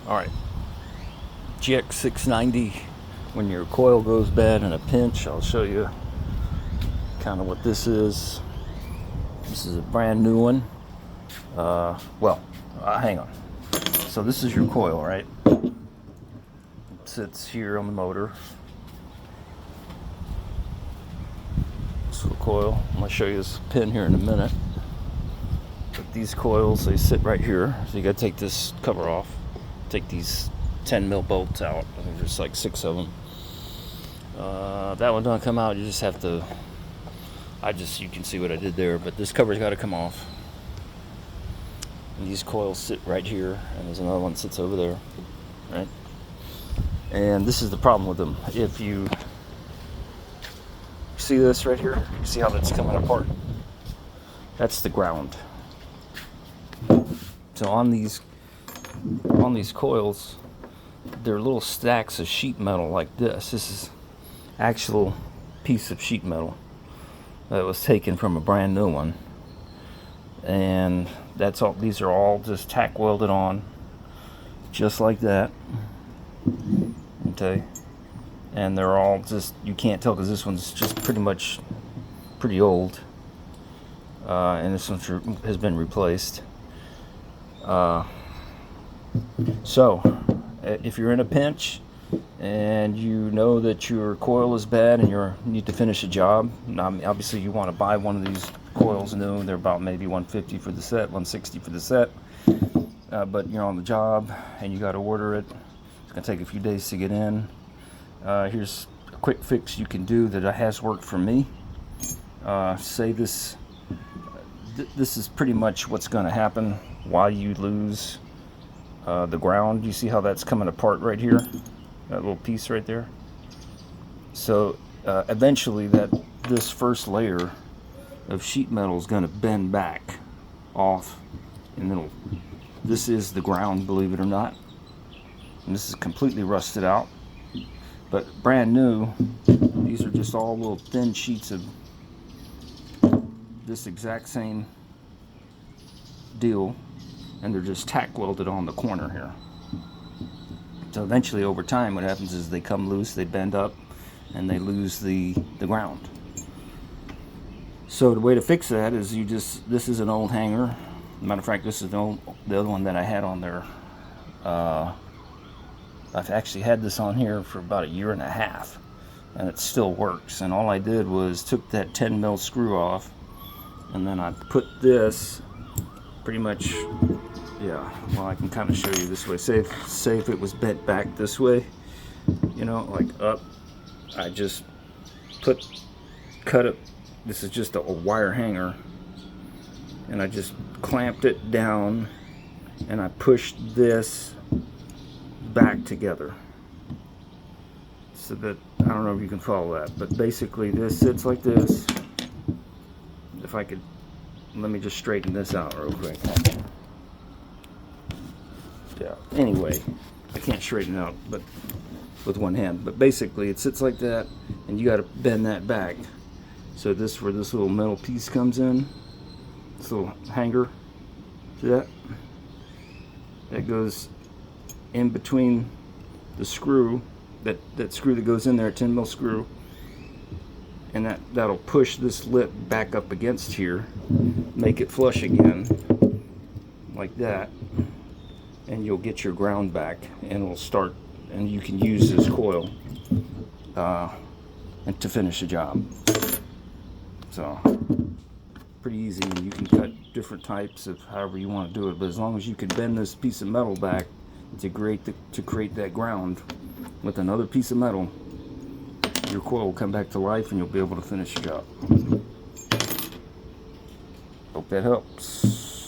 Alright, GX690, when your coil goes bad in a pinch, I'll show you kind of what this is. This is a brand new one. Hang on. So this is your coil, right? It sits here on the motor. So the coil, I'm going to show you this pin here in a minute. But these coils, they sit right here. So you got to take this cover off. Take these 10 mil bolts out. I think there's like 6 of them. That one don't come out. You just have to. You can see what I did there. But this cover's got to come off. And these coils sit right here, and there's another one that sits over there, right? And this is the problem with them. If you see this right here, you see how that's coming apart? That's the ground. So on these coils, they're little stacks of sheet metal like this. This is actual piece of sheet metal that was taken from a brand new one, and that's all. These are all just tack welded on, just like that. Okay, and they're all just, you can't tell because this one's just pretty old, and this one has been replaced. So, if you're in a pinch and you know that your coil is bad and you need to finish a job, obviously you want to buy one of these coils new. They're about maybe $150 for the set, $160 for the set. But you're on the job and you got to order it. It's going to take a few days to get in. Here's a quick fix you can do that has worked for me. Say this. This is pretty much what's going to happen while you lose the ground. You see how that's coming apart right here, that little piece right there? So eventually this first layer of sheet metal is going to bend back off, and then this is the ground, believe it or not. And this is completely rusted out, but brand new. These are just all little thin sheets of this exact same deal, and they're just tack welded on the corner here. So eventually over time what happens is they come loose, they bend up, and they lose the ground. So the way to fix that is this is an old hanger. Matter of fact, this is the other one that I had on there. I've actually had this on here for about 1.5 years, and it still works. And all I did was took that 10 mil screw off, and then I put this pretty much, yeah, well, I can kind of show you this way. Say if it was bent back this way, you know, like up, I just cut it. This is just a wire hanger, and I just clamped it down, and I pushed this back together. So that, I don't know if you can follow that, but basically this sits like this. If I could, let me just straighten this out real quick. Yeah, anyway, I can't straighten it out but with one hand, but basically it sits like that, and you got to bend that back. So this, where this little metal piece comes in, this little hanger, see that? That goes in between the screw, that screw that goes in there, 10 mil screw, and that'll push this lip back up against here, make it flush again, like that, and you'll get your ground back, and it'll start, and you can use this coil and to finish the job. So pretty easy, and you can cut different types of however you want to do it, but as long as you can bend this piece of metal back to create that ground with another piece of metal, your coil will come back to life and you'll be able to finish the job. Hope that helps.